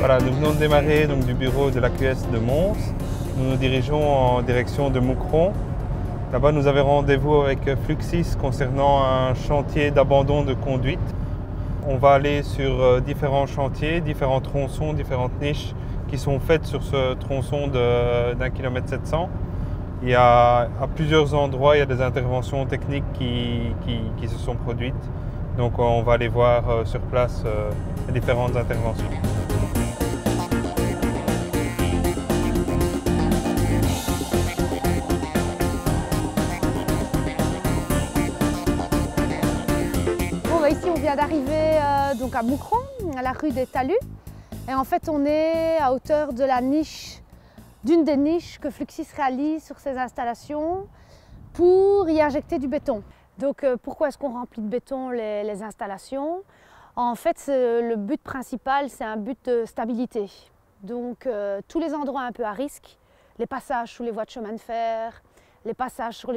Voilà, nous venons de démarrer donc, du bureau de l'AQS de Mons. Nous nous dirigeons en direction de Moucron. Là-bas, nous avons rendez-vous avec Fluxys concernant un chantier d'abandon de conduite. On va aller sur différents chantiers, différents tronçons, différentes niches qui sont faites sur ce tronçon d'1,7 km. Il y a à plusieurs endroits, il y a des interventions techniques qui se sont produites. Donc on va aller voir sur place les différentes interventions. Bon, ici on vient d'arriver donc à Moucron, à la rue des Talus. Et en fait on est à hauteur de la niche, d'une des niches que Fluxys réalise sur ses installations pour y injecter du béton. Donc pourquoi est-ce qu'on remplit de béton les installations? En fait, le but principal, c'est un but de stabilité. Donc tous les endroits un peu à risque, les passages sous les voies de chemin de fer, les passages sous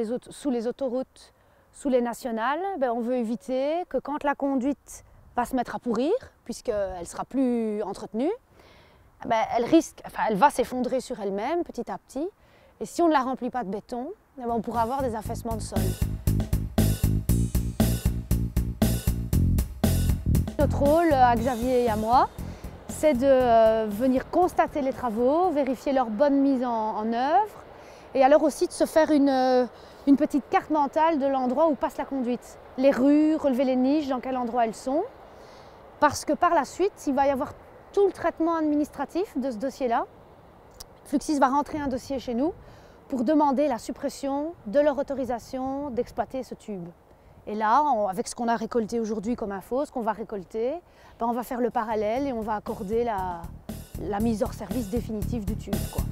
les autoroutes, sous les nationales, on veut éviter que quand la conduite va se mettre à pourrir, puisqu'elle ne sera plus entretenue, elle va s'effondrer sur elle-même petit à petit. Et si on ne la remplit pas de béton, on pourra avoir des affaissements de sol. Notre rôle à Xavier et à moi, c'est de venir constater les travaux, vérifier leur bonne mise en œuvre et alors aussi de se faire une petite carte mentale de l'endroit où passe la conduite. Les rues, relever les niches, dans quel endroit elles sont. Parce que par la suite, il va y avoir tout le traitement administratif de ce dossier-là. Fluxys va rentrer un dossier chez nous pour demander la suppression de leur autorisation d'exploiter ce tube. Et là, avec ce qu'on a récolté aujourd'hui comme info, ce qu'on va récolter, on va faire le parallèle et on va accorder la mise hors service définitive du tube, quoi.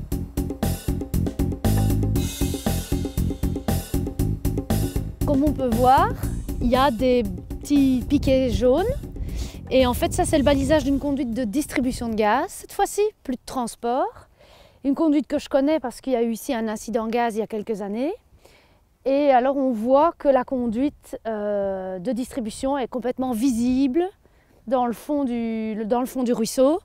Comme on peut voir, il y a des petits piquets jaunes. Et en fait, ça, c'est le balisage d'une conduite de distribution de gaz. Cette fois-ci, plus de transport. Une conduite que je connais parce qu'il y a eu ici un incident gaz il y a quelques années. Et alors on voit que la conduite de distribution est complètement visible dans le fond du ruisseau.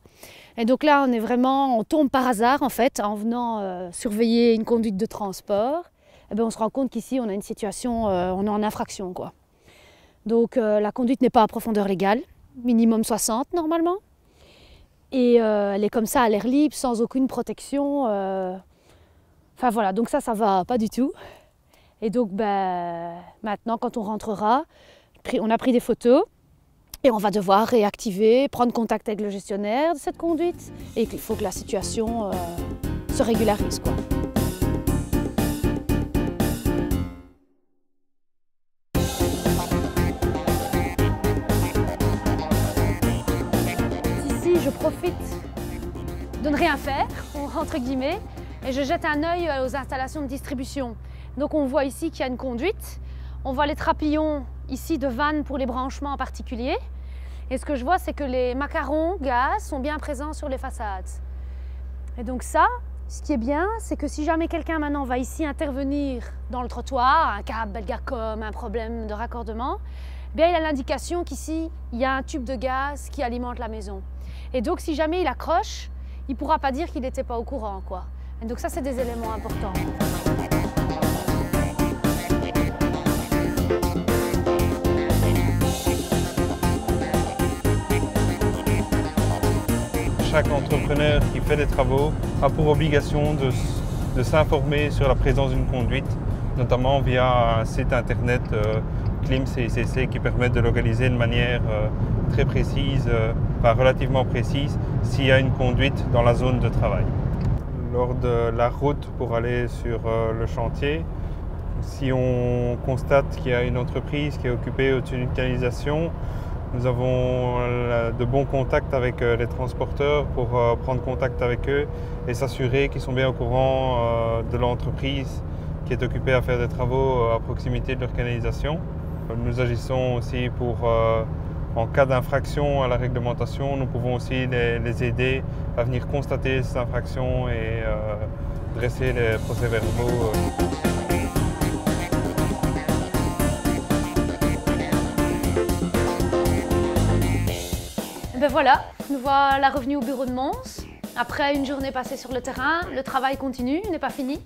Et donc là on tombe par hasard en fait en venant surveiller une conduite de transport. Et on se rend compte qu'ici on a une situation, on est en infraction, quoi. Donc la conduite n'est pas à profondeur légale, minimum 60 normalement. Et elle est comme ça à l'air libre, sans aucune protection. Enfin voilà, donc ça va pas du tout. Et donc maintenant, quand on rentrera, on a pris des photos et on va devoir réactiver, prendre contact avec le gestionnaire de cette conduite. Et il faut que la situation se régularise, quoi. Ici, je profite de ne rien faire, entre guillemets, et je jette un œil aux installations de distribution. Donc on voit ici qu'il y a une conduite, on voit les trapillons ici de vannes pour les branchements en particulier. Et ce que je vois, c'est que les macarons gaz sont bien présents sur les façades. Et donc ça, ce qui est bien, c'est que si jamais quelqu'un maintenant va ici intervenir dans le trottoir, un câble Belgacom, un problème de raccordement, il a l'indication qu'ici, il y a un tube de gaz qui alimente la maison. Et donc si jamais il accroche, il ne pourra pas dire qu'il n'était pas au courant, quoi. Et donc ça, c'est des éléments importants. Chaque entrepreneur qui fait des travaux a pour obligation de s'informer sur la présence d'une conduite, notamment via un site internet ClimCCC qui permet de localiser de manière très précise, relativement précise, s'il y a une conduite dans la zone de travail. Lors de la route pour aller sur le chantier, si on constate qu'il y a une entreprise qui est occupée au-dessus d'une canalisation, nous avons de bons contacts avec les transporteurs pour prendre contact avec eux et s'assurer qu'ils sont bien au courant de l'entreprise qui est occupée à faire des travaux à proximité de leur canalisation. Nous agissons aussi pour, en cas d'infraction à la réglementation, nous pouvons aussi les aider à venir constater ces infractions et dresser les procès-verbaux. Ben voilà, nous voilà revenus au bureau de Mons. Après une journée passée sur le terrain, le travail continue, n'est pas fini.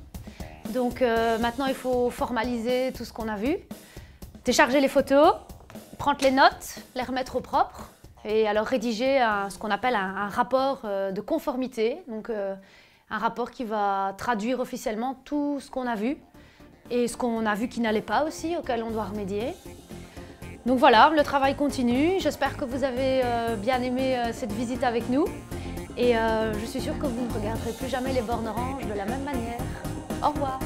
Donc maintenant il faut formaliser tout ce qu'on a vu, décharger les photos, prendre les notes, les remettre au propre et alors rédiger ce qu'on appelle un rapport de conformité. Donc un rapport qui va traduire officiellement tout ce qu'on a vu et ce qu'on a vu qui n'allait pas aussi, auquel on doit remédier. Donc voilà, le travail continue. J'espère que vous avez bien aimé cette visite avec nous. Et je suis sûre que vous ne regarderez plus jamais les bornes oranges de la même manière. Au revoir.